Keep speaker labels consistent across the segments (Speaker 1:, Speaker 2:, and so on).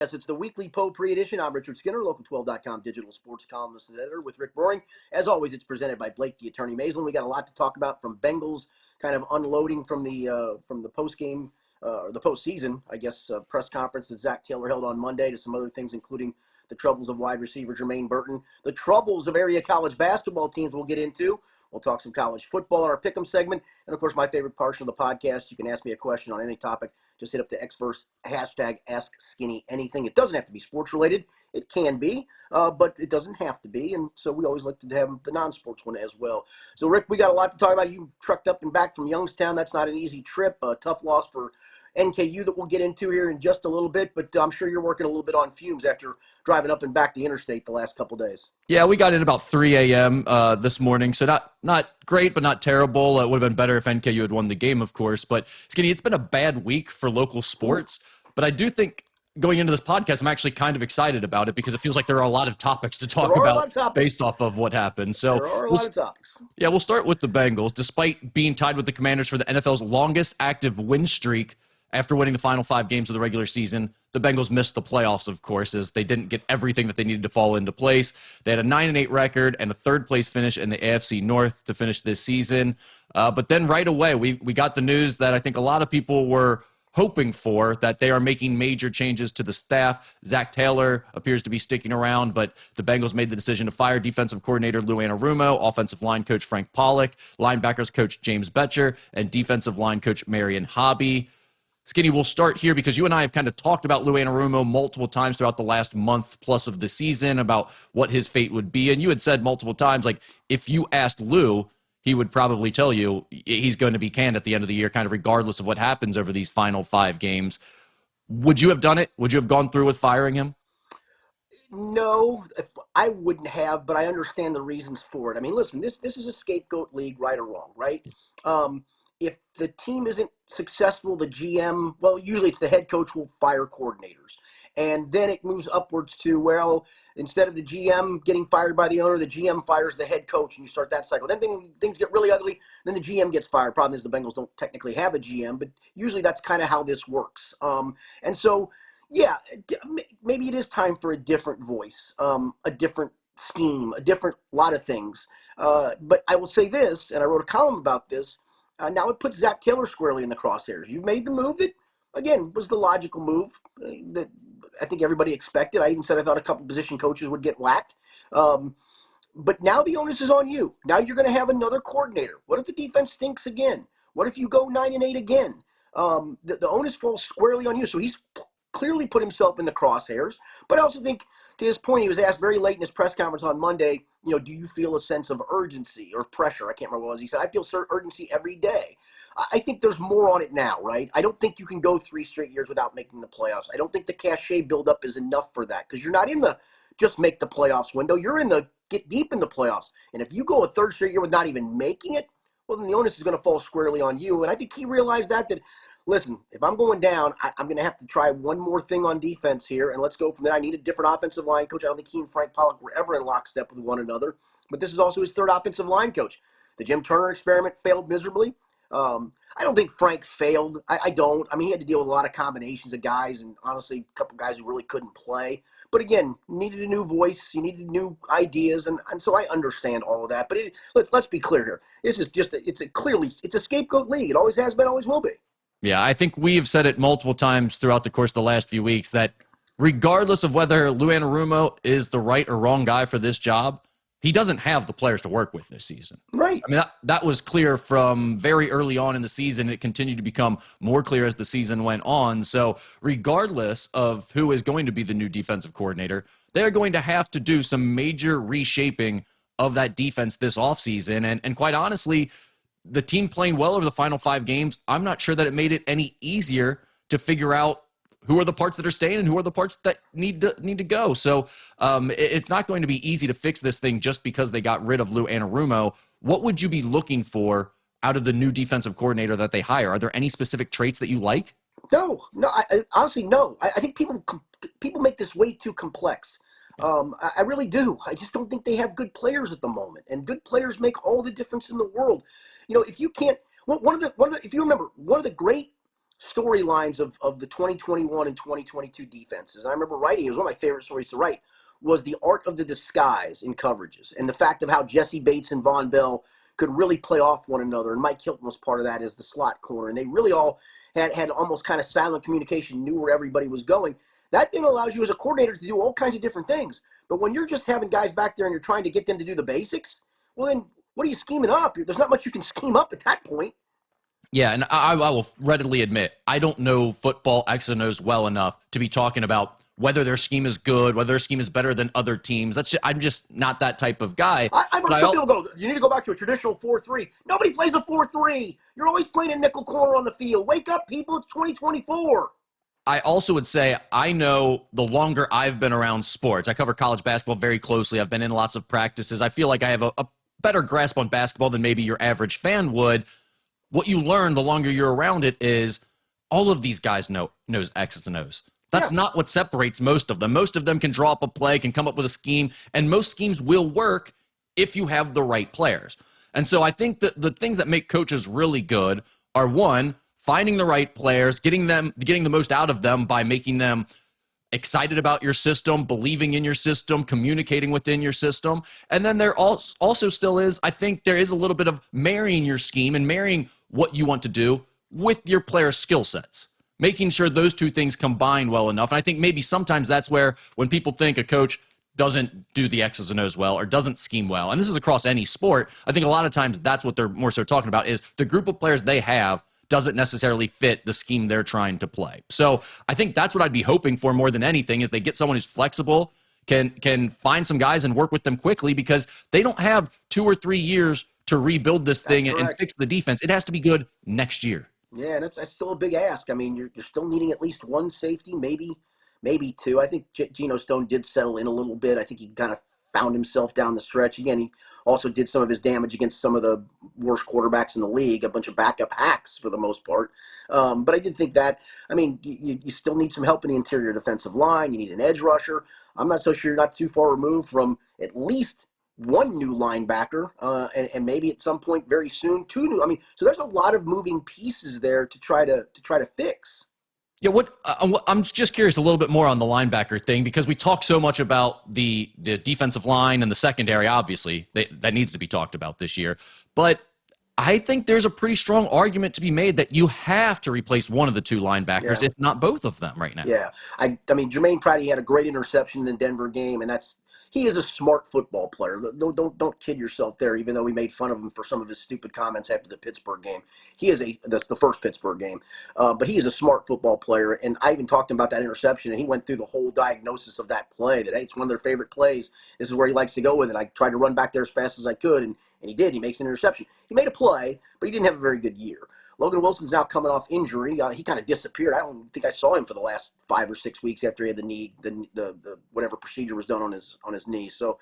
Speaker 1: Yes, it's the weekly Potpourri edition. I'm Richard Skinner, Local12.com digital sports columnist and editor with Rick Boring. As always, it's presented by Blake the Attorney Maislin. We got a lot to talk about from Bengals kind of unloading from the post-game, or the postseason, I guess, press conference that Zach Taylor held on Monday to some other things, including the troubles of wide receiver Jermaine Burton, the troubles of area college basketball teams we'll get into. We'll talk some college football in our Pick'em segment. And, of course, my favorite portion of the podcast, you can ask me a question on any topic. Just hit up the Xverse, hashtag AskSkinnyAnything. It doesn't have to be sports-related. It can be, but it doesn't have to be. And so we always like to have the non-sports one as well. So, Rick, we got a lot to talk about. You trucked up and back from Youngstown. That's not an easy trip. A tough loss for NKU that we'll get into here in just a little bit, but I'm sure you're working a little bit on fumes after driving up and back the interstate the last couple days.
Speaker 2: Yeah, we got in about 3 a.m. This morning, so not great, but not terrible. It would have been better if NKU had won the game, of course. But, Skinny, it's been a bad week for local sports, but I do think going into this podcast, I'm actually kind of excited about it because it feels like there are a lot of topics to talk about based off of what happened. So
Speaker 1: there are a lot of topics.
Speaker 2: Yeah, we'll start with the Bengals. Despite being tied with the Commanders for the NFL's longest active win streak, after winning the final 5 games of the regular season, the Bengals missed the playoffs, of course, as they didn't get everything that they needed to fall into place. They had a 9-8 record and a third-place finish in the AFC North to finish this season. But then right away, we got the news that I think a lot of people were hoping for, that they are making major changes to the staff. Zach Taylor appears to be sticking around, but the Bengals made the decision to fire defensive coordinator Lou Anarumo, offensive line coach Frank Pollock, linebackers coach James Betcher, and defensive line coach Marion Hobby. Skinny, we'll start here because you and I have kind of talked about Lou Anarumo multiple times throughout the last month plus of the season about what his fate would be. And you had said multiple times, like, if you asked Lou, he would probably tell you he's going to be canned at the end of the year, kind of regardless of what happens over these final 5 games. Would you have done it? Would you have gone through with firing him?
Speaker 1: No, I wouldn't have, but I understand the reasons for it. I mean, listen, this is a scapegoat league, right or wrong, right? If the team isn't successful, the GM, well, usually it's the head coach will fire coordinators. And then it moves upwards to, well, instead of the GM getting fired by the owner, the GM fires the head coach, and you start that cycle. Then things get really ugly, then the GM gets fired. Problem is the Bengals don't technically have a GM, but usually that's kind of how this works. And so, yeah, maybe it is time for a different voice, a different scheme, a different lot of things. But I will say this, and I wrote a column about this, now it puts Zach Taylor squarely in the crosshairs. You've made the move that, again, was the logical move that I think everybody expected. I even said I thought a couple position coaches would get whacked. But now the onus is on you. Now you're going to have another coordinator. What if the defense stinks again? What if you go 9-8 again? The onus falls squarely on you. So he's clearly put himself in the crosshairs. But I also think, to his point, he was asked very late in his press conference on Monday, do you feel a sense of urgency or pressure? I can't remember what it was. He said, I feel urgency every day. I think there's more on it now, right? I don't think you can go 3 straight years without making the playoffs. I don't think the cachet buildup is enough for that because you're not in the just make the playoffs window. You're in the get deep in the playoffs. And if you go a 3rd straight year with not even making it, well, then the onus is going to fall squarely on you. And I think he realized that listen, if I'm going down, I'm going to have to try one more thing on defense here, and let's go from there. I need a different offensive line coach. I don't think he and Frank Pollock were ever in lockstep with one another, but this is also his 3rd offensive line coach. The Jim Turner experiment failed miserably. I don't think Frank failed. I don't. I mean, he had to deal with a lot of combinations of guys and, honestly, a couple guys who really couldn't play. But, again, needed a new voice. You needed new ideas, and so I understand all of that. But let's be clear here. This is just it's a scapegoat league. It always has been, always will be.
Speaker 2: Yeah, I think we've said it multiple times throughout the course of the last few weeks that regardless of whether Lou Anarumo is the right or wrong guy for this job, he doesn't have the players to work with this season.
Speaker 1: Right.
Speaker 2: I mean, that was clear from very early on in the season. It continued to become more clear as the season went on. So regardless of who is going to be the new defensive coordinator, they're going to have to do some major reshaping of that defense this offseason. And quite honestly, the team playing well over the final 5 games, I'm not sure that it made it any easier to figure out who are the parts that are staying and who are the parts that need to go. So it's not going to be easy to fix this thing just because they got rid of Lou Anarumo. What would you be looking for out of the new defensive coordinator that they hire? Are there any specific traits that you like?
Speaker 1: No. Honestly, no. I think people make this way too complex. I really do. I just don't think they have good players at the moment, and good players make all the difference in the world. If you can't, if you remember, one of the great storylines of the 2021 and 2022 defenses. And I remember writing, it was one of my favorite stories to write, was the art of the disguise in coverages and the fact of how Jesse Bates and Von Bell could really play off one another. And Mike Hilton was part of that as the slot corner. And they really all had almost kind of silent communication, knew where everybody was going. That then allows you as a coordinator to do all kinds of different things. But when you're just having guys back there and you're trying to get them to do the basics, well, then what are you scheming up? There's not much you can scheme up at that point.
Speaker 2: Yeah, and I will readily admit, I don't know football X's and O's well enough to be talking about whether their scheme is good, whether their scheme is better than other teams. I'm just not that type of guy.
Speaker 1: I've heard some people go, you need to go back to a traditional 4-3. Nobody plays a 4-3. You're always playing a nickel corner on the field. Wake up, people. It's 2024.
Speaker 2: I also would say I know the longer I've been around sports, I cover college basketball very closely. I've been in lots of practices. I feel like I have a better grasp on basketball than maybe your average fan would. What you learn the longer you're around it is all of these guys knows X's and O's. That's not what separates most of them. Most of them can draw up a play, can come up with a scheme, and most schemes will work if you have the right players. And so I think that the things that make coaches really good are, one, finding the right players, getting the most out of them by making them excited about your system, believing in your system, communicating within your system. And then there also still is, I think there is a little bit of marrying your scheme and marrying what you want to do with your players' skill sets, making sure those two things combine well enough. And I think maybe sometimes that's where when people think a coach doesn't do the X's and O's well or doesn't scheme well, and this is across any sport, I think a lot of times that's what they're more so talking about is the group of players they have doesn't necessarily fit the scheme they're trying to play. So I think that's what I'd be hoping for more than anything is they get someone who's flexible, can find some guys and work with them quickly because they don't have 2 or 3 years to rebuild this thing and fix the defense. It has to be good next year.
Speaker 1: Yeah, and that's still a big ask. I mean, you're still needing at least one safety, maybe two. I think Geno Stone did settle in a little bit. I think he kind of found himself down the stretch. Again, he also did some of his damage against some of the worst quarterbacks in the league, a bunch of backup hacks for the most part. But I did think that, I mean, you still need some help in the interior defensive line. You need an edge rusher. I'm not so sure you're not too far removed from at least one new linebacker, and maybe at some point very soon, 2 new. I mean, so there's a lot of moving pieces there to try to fix.
Speaker 2: Yeah, I'm just curious a little bit more on the linebacker thing because we talk so much about the defensive line and the secondary. Obviously, that needs to be talked about this year. But I think there's a pretty strong argument to be made that you have to replace one of the 2 linebackers, if not both of them, right now.
Speaker 1: Yeah, I mean, Jermaine Pratty had a great interception in the Denver game, and he is a smart football player. Don't kid yourself there. Even though we made fun of him for some of his stupid comments after the Pittsburgh game, that's the first Pittsburgh game. But he is a smart football player, and I even talked to him about that interception, and he went through the whole diagnosis of that play. That hey, it's one of their favorite plays. This is where he likes to go with it. I tried to run back there as fast as I could, and he did. He makes an interception. He made a play, but he didn't have a very good year. Logan Wilson's now coming off injury. He kind of disappeared. I don't think I saw him for the last 5 or 6 weeks after he had the whatever procedure was done on his knee. So,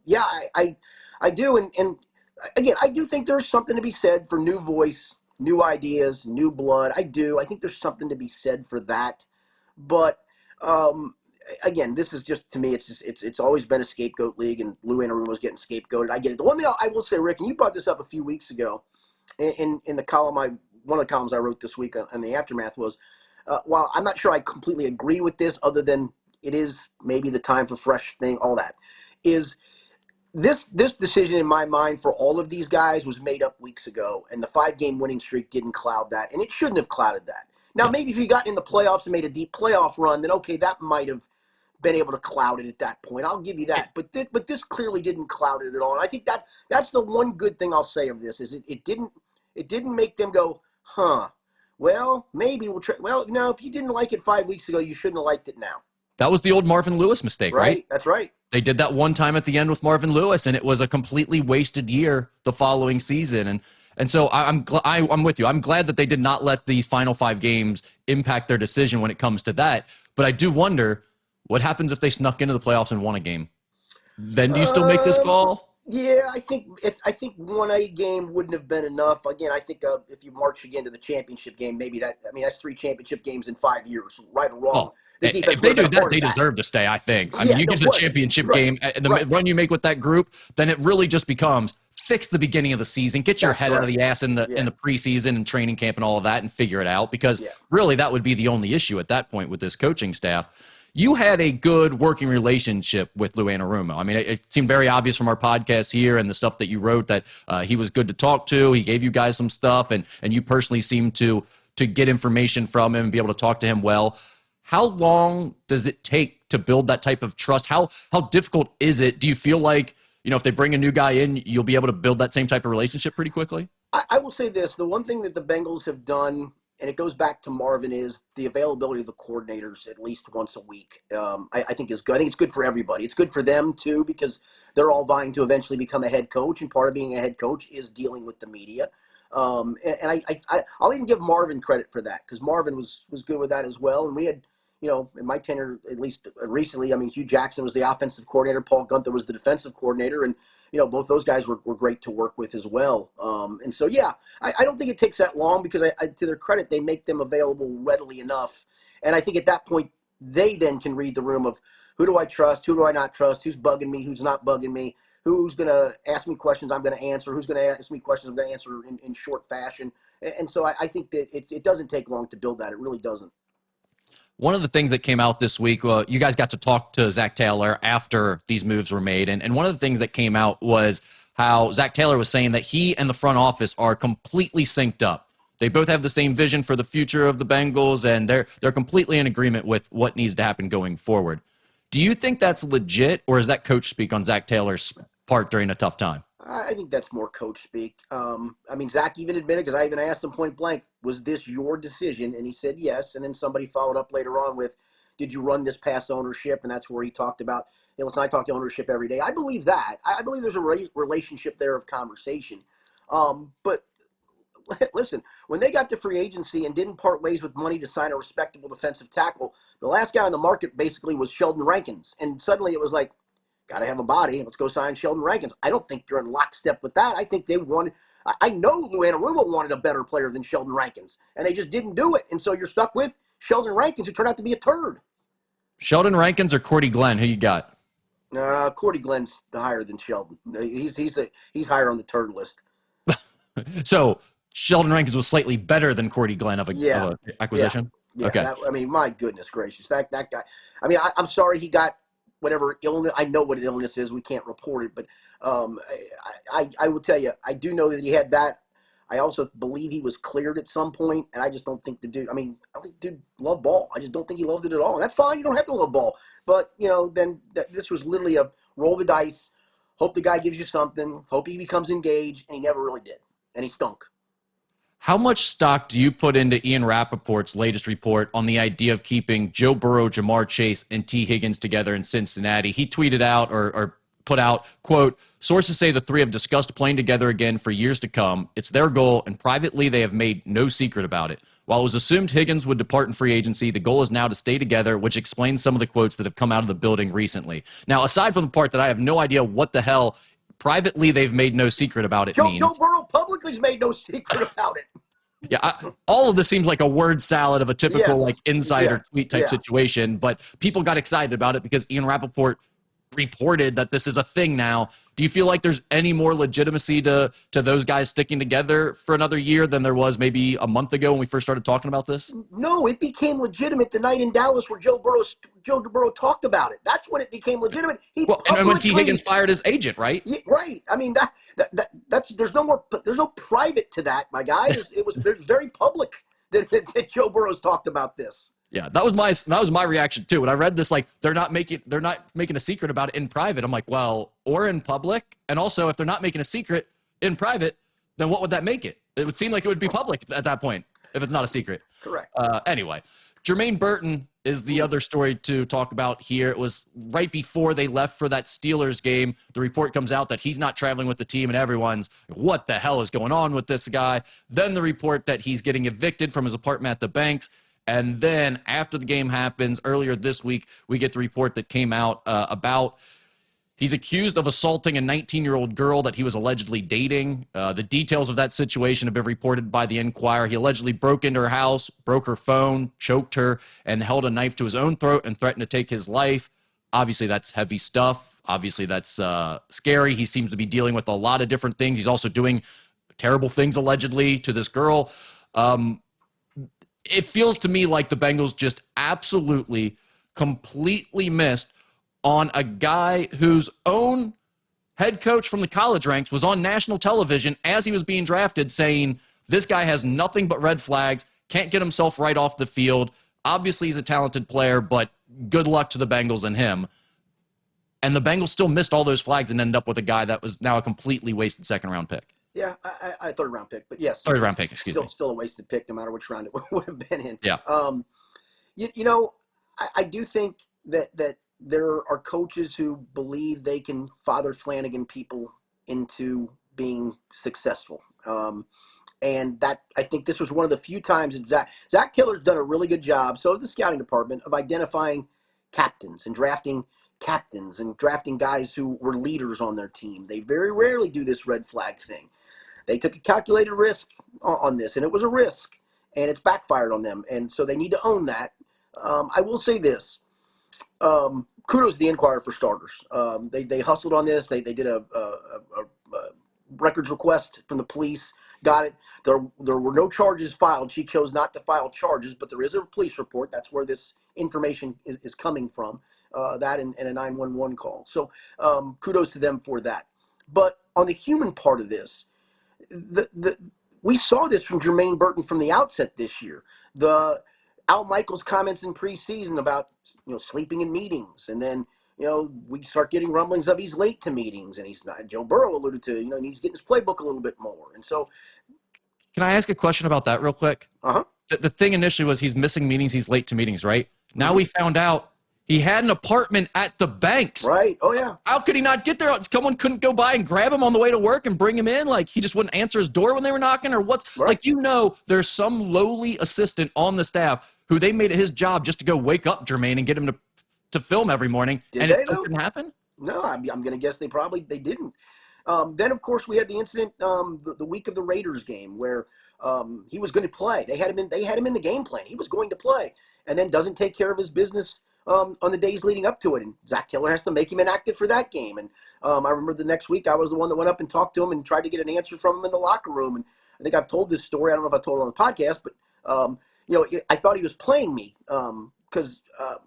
Speaker 1: yeah, I do. And again, I do think there's something to be said for new voice, new ideas, new blood. I do. I think there's something to be said for that. But, again, this is just, to me, it's always been a scapegoat league, and Lou Anarumo's getting scapegoated. I get it. The one thing I will say, Rick, and you brought this up a few weeks ago, in the column one of the columns I wrote this week on the Aftermath was, while I'm not sure I completely agree with this, other than it is maybe the time for fresh thing, all that, is this decision in my mind for all of these guys was made up weeks ago, and the 5-game winning streak didn't cloud that, and it shouldn't have clouded that. Now, maybe if you got in the playoffs and made a deep playoff run, then okay, that might have been able to cloud it at that point. I'll give you that. But this clearly didn't cloud it at all. And I think that's the one good thing I'll say of this is it didn't make them go, well, maybe we'll try. Well, no, if you didn't like it 5 weeks ago, you shouldn't have liked it now.
Speaker 2: That was the old Marvin Lewis mistake, right?
Speaker 1: That's right.
Speaker 2: They did that one time at the end with Marvin Lewis, and it was a completely wasted year the following season. And so I'm with you. I'm glad that they did not let these final 5 games impact their decision when it comes to that. But I do wonder, what happens if they snuck into the playoffs and won a game? Then do you still make this call?
Speaker 1: Yeah, I think 1A game wouldn't have been enough. Again, I think if you march again to the championship game, maybe that. I mean, that's 3 championship games in 5 years, right or wrong.
Speaker 2: Well,
Speaker 1: The defense
Speaker 2: if
Speaker 1: would
Speaker 2: they
Speaker 1: have been
Speaker 2: do
Speaker 1: a
Speaker 2: that,
Speaker 1: part
Speaker 2: they
Speaker 1: of that.
Speaker 2: deserve to stay, I think. I mean,
Speaker 1: Yeah,
Speaker 2: you
Speaker 1: no
Speaker 2: get to the
Speaker 1: question.
Speaker 2: championship
Speaker 1: Right,
Speaker 2: game and the
Speaker 1: right.
Speaker 2: run you make with that group, then it really just becomes fix the beginning of the season, get your
Speaker 1: That's
Speaker 2: head out of
Speaker 1: right.
Speaker 2: the ass in
Speaker 1: Yeah,
Speaker 2: the preseason and training camp and all of that and figure it out because
Speaker 1: yeah.
Speaker 2: really that would be the only issue at that point with this coaching staff. You had a good working relationship with Lou Anarumo. I mean, it seemed very obvious from our podcast here and the stuff that you wrote that he was good to talk to. He gave you guys some stuff, and you personally seemed to get information from him and be able to talk to him well. How long does it take to build that type of trust? How difficult is it? Do you feel like, if they bring a new guy in, you'll be able to build that same type of relationship pretty quickly?
Speaker 1: I will say this: the one thing that the Bengals have done, and it goes back to Marvin, is the availability of the coordinators at least once a week. I think is good. I think it's good for everybody. It's good for them too because they're all vying to eventually become a head coach, and part of being a head coach is dealing with the media. I'll even give Marvin credit for that because Marvin was good with that as well. And we had, in my tenure, at least recently, I mean, Hugh Jackson was the offensive coordinator, Paul Gunther was the defensive coordinator, and both those guys were great to work with as well. And so, yeah, I don't think it takes that long because to their credit, they make them available readily enough. And I think at that point, they then can read the room of who do I trust, who do I not trust, who's bugging me, who's not bugging me, who's going to ask me questions I'm going to answer, who's going to ask me questions I'm going to answer in short fashion. And so I think that it doesn't take long to build that. It really doesn't.
Speaker 2: One of the things that came out this week, you guys got to talk to Zach Taylor after these moves were made. And one of the things that came out was how Zach Taylor was saying that he and the front office are completely synced up. They both have the same vision for the future of the Bengals, and they're completely in agreement with what needs to happen going forward. Do you think that's legit, or is that coach speak on Zach Taylor's part during a tough time?
Speaker 1: I think that's more coach speak. I mean, Zach even admitted, because I even asked him point blank, was this your decision? And he said yes. And then somebody followed up later on with, did you run this past ownership? And that's where he talked about, listen, I talk to ownership every day. I believe that. I believe there's a relationship there of conversation. But listen, when they got to free agency and didn't part ways with money to sign a respectable defensive tackle, the last guy on the market basically was Sheldon Rankins. And suddenly it was like, got to have a body. Let's go sign Sheldon Rankins. I don't think you're in lockstep with that. I think they wanted. I know Lou Anarumo wanted a better player than Sheldon Rankins, and they just didn't do it. And so you're stuck with Sheldon Rankins, who turned out to be a turd.
Speaker 2: Sheldon Rankins or Cordy Glenn? Who you got?
Speaker 1: Cordy Glenn's higher than Sheldon. He's higher on the turd list.
Speaker 2: So Sheldon Rankins was slightly better than Cordy Glenn of
Speaker 1: Yeah,
Speaker 2: a acquisition.
Speaker 1: yeah.
Speaker 2: Okay.
Speaker 1: I mean, my goodness gracious, that guy. I mean, I'm sorry he got whatever illness. I know what illness is. We can't report it, but I will tell you, I do know that he had that. I also believe he was cleared at some point, and I just don't think the dude. I mean, I don't think the dude loved ball. I just don't think he loved it at all. And that's fine. You don't have to love ball, but then this was literally a roll the dice. Hope the guy gives you something. Hope he becomes engaged, and he never really did, and he stunk.
Speaker 2: How much stock do you put into Ian Rappaport's latest report on the idea of keeping Joe Burrow, Jamar Chase, and T. Higgins together in Cincinnati? He tweeted out or put out, quote, sources say the three have discussed playing together again for years to come. It's their goal, and privately they have made no secret about it. While it was assumed Higgins would depart in free agency, the goal is now to stay together, which explains some of the quotes that have come out of the building recently. Now, aside from the part that I have no idea what the hell privately they've made no secret about it means.
Speaker 1: Joe Burrow publicly's made no secret about it.
Speaker 2: Yeah, all of this seems like a word salad of a typical
Speaker 1: Yes.
Speaker 2: like insider tweet type
Speaker 1: Yeah.
Speaker 2: situation, but people got excited about it because Ian Rappaport reported that this is a thing now. Do you feel like there's any more legitimacy to those guys sticking together for another year than there was maybe a month ago when we first started talking about this?
Speaker 1: No, it became legitimate the night in Dallas where Joe Burrow talked about it. That's when it became legitimate. He
Speaker 2: Well, and when T.
Speaker 1: publicly,
Speaker 2: Higgins fired his agent, right?
Speaker 1: yeah, right. I mean that's there's no private to that, my guy. There's very public that Joe Burrow's talked about this.
Speaker 2: Yeah, that was my reaction too. When I read this, like they're not making a secret about it in private. I'm like, well, or in public, and also if they're not making a secret in private, then what would that make it? It would seem like it would be public at that point if it's not a secret.
Speaker 1: Correct.
Speaker 2: Anyway, Jermaine Burton is the other story to talk about here. It was right before they left for that Steelers game. The report comes out that he's not traveling with the team, and everyone's, what the hell is going on with this guy? Then the report that he's getting evicted from his apartment at the Banks. And then after the game happens, earlier this week, we get the report that came out about He's accused of assaulting a 19-year-old girl that he was allegedly dating. The details of that situation have been reported by the Enquirer. He allegedly broke into her house, broke her phone, choked her, and held a knife to his own throat and threatened to take his life. Obviously, that's heavy stuff. Obviously, that's scary. He seems to be dealing with a lot of different things. He's also doing terrible things, allegedly, to this girl. It feels to me like the Bengals just absolutely, completely missed on a guy whose own head coach from the college ranks was on national television as he was being drafted saying, this guy has nothing but red flags, can't get himself right off the field. Obviously, he's a talented player, but good luck to the Bengals and him. And the Bengals still missed all those flags and ended up with a guy that was now a completely wasted second-round pick.
Speaker 1: Yeah, I third round pick, but yes.
Speaker 2: Third round pick, excuse me.
Speaker 1: Still a wasted pick no matter which round it would have been in.
Speaker 2: Yeah.
Speaker 1: I do think that there are coaches who believe they can Father Flanagan people into being successful. And that I think this was one of the few times that Zach Taylor's done a really good job, so the scouting department, of identifying captains and drafting guys who were leaders on their team. They very rarely do this red flag thing. They took a calculated risk on this, and it was a risk, and it's backfired on them, and so they need to own that. I will say this. Kudos to the Enquirer for starters. They hustled on this. They did a records request from the police. Got it. There were no charges filed. She chose not to file charges, but there is a police report. That's where this information is coming from. That and a 911 call. So kudos to them for that. But on the human part of this, we saw this from Jermaine Burton from the outset this year. The Al Michaels comments in preseason about sleeping in meetings, and then we start getting rumblings of he's late to meetings, and he's not. Joe Burrow alluded to he's getting his playbook a little bit more, and so.
Speaker 2: Can I ask a question about that real quick?
Speaker 1: Uh-huh.
Speaker 2: The thing initially was he's missing meetings, he's late to meetings, right? Now we found out he had an apartment at the Banks.
Speaker 1: Right. Oh, yeah.
Speaker 2: How could he not get there? Someone couldn't go by and grab him on the way to work and bring him in? Like, he just wouldn't answer his door when they were knocking? Or what's
Speaker 1: right.
Speaker 2: Like, there's some lowly assistant on the staff who they made it his job just to go wake up Jermaine and get him to film every morning.
Speaker 1: It
Speaker 2: didn't happen?
Speaker 1: No, I'm going to guess they didn't. Then, of course, we had the incident the week of the Raiders game where he was going to play. They had him in the game plan. He was going to play, and then doesn't take care of his business on the days leading up to it. And Zach Taylor has to make him inactive for that game. And I remember the next week I was the one that went up and talked to him and tried to get an answer from him in the locker room. And I think I've told this story. I don't know if I told it on the podcast, but I thought he was playing me because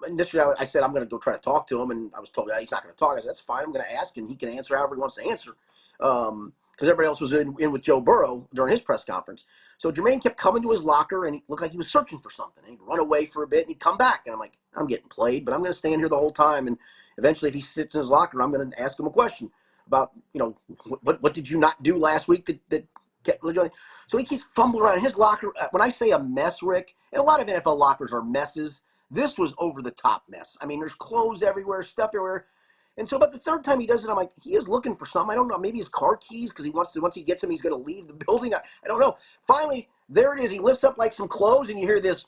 Speaker 1: initially I said I'm going to go try to talk to him, and I was told he's not going to talk. I said that's fine. I'm going to ask, and he can answer however he wants to answer. Because everybody else was in with Joe Burrow during his press conference. So Jermaine kept coming to his locker, and he looked like he was searching for something. And he'd run away for a bit, and he'd come back. And I'm like, I'm getting played, but I'm going to stand here the whole time. And eventually, if he sits in his locker, I'm going to ask him a question about, what did you not do last week that kept. So he keeps fumbling around in his locker. When I say a mess, Rick, and a lot of NFL lockers are messes, this was over the top mess. I mean, there's clothes everywhere, stuff everywhere. And so about the third time he does it, I'm like, he is looking for something. I don't know, maybe his car keys, because once he gets them, he's going to leave the building. I don't know. Finally, there it is. He lifts up like some clothes, and you hear this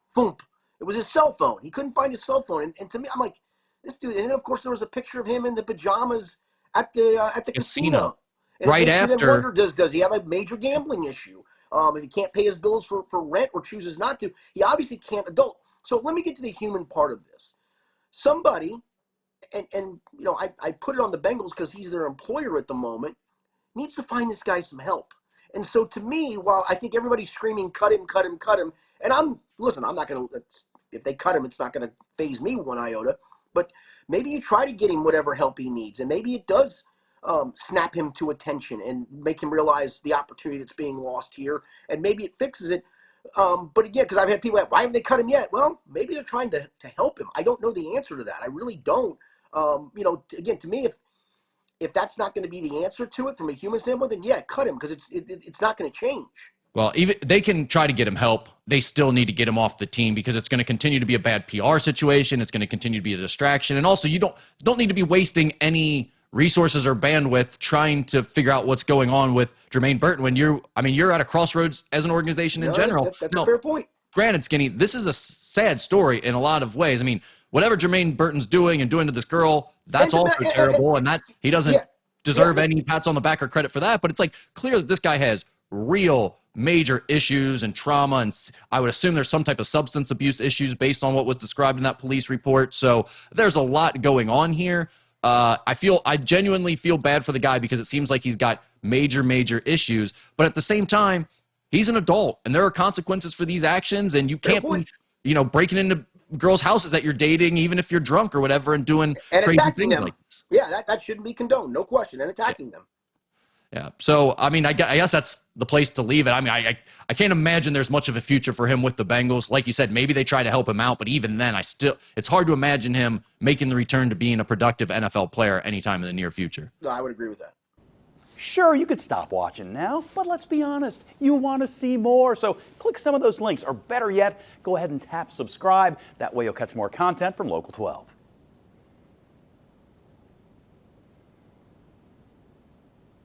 Speaker 1: thump. It was his cell phone. He couldn't find his cell phone. And to me, I'm like, this dude. And then, of course, there was a picture of him in the pajamas at the casino. And
Speaker 2: right after.
Speaker 1: Wonder, does he have a major gambling issue? If he can't pay his bills for rent or chooses not to, he obviously can't adult. So let me get to the human part of this. Somebody... And I put it on the Bengals because he's their employer at the moment, needs to find this guy some help. And so to me, while I think everybody's screaming, cut him, and I'm not going to, if they cut him, it's not going to faze me one iota, but maybe you try to get him whatever help he needs, and maybe it does snap him to attention and make him realize the opportunity that's being lost here, and maybe it fixes it. But again, because I've had people ask, why haven't they cut him yet? Well, maybe they're trying to help him. I don't know the answer to that. I really don't. Again, to me, if that's not going to be the answer to it from a human standpoint, then yeah, cut him, because it's not going to change. Well,
Speaker 2: even they can try to get him help. They still need to get him off the team because it's going to continue to be a bad PR situation. It's going to continue to be a distraction. And also, you don't need to be wasting any resources or bandwidth trying to figure out what's going on with Jermaine Burton when you're at a crossroads as an organization in general.
Speaker 1: That's a fair point.
Speaker 2: Granted, Skinny, this is a sad story in a lot of ways. I mean, whatever Jermaine Burton's doing and doing to this girl, that's
Speaker 1: And,
Speaker 2: also terrible. And that he doesn't
Speaker 1: yeah,
Speaker 2: deserve
Speaker 1: yeah,
Speaker 2: any pats on the back or credit for that. But it's like clear that this guy has real major issues and trauma. And I would assume there's some type of substance abuse issues based on what was described in that police report. So there's a lot going on here. I genuinely feel bad for the guy because it seems like he's got major issues. But at the same time, he's an adult and there are consequences for these actions. And you can't be, breaking into girls' houses that you're dating, even if you're drunk or whatever, and doing
Speaker 1: and
Speaker 2: crazy
Speaker 1: attacking
Speaker 2: things
Speaker 1: them.
Speaker 2: like this.
Speaker 1: Yeah, that shouldn't be condoned, no question. And attacking them.
Speaker 2: Yeah. So, I mean, I guess that's the place to leave it. I mean, I can't imagine there's much of a future for him with the Bengals. Like you said, maybe they try to help him out, but even then, it's hard to imagine him making the return to being a productive NFL player anytime in the near future.
Speaker 1: No, I would agree with that.
Speaker 3: Sure, you could stop watching now, but let's be honest, you want to see more. So click some of those links, or better yet, go ahead and tap subscribe. That way you'll catch more content from Local 12.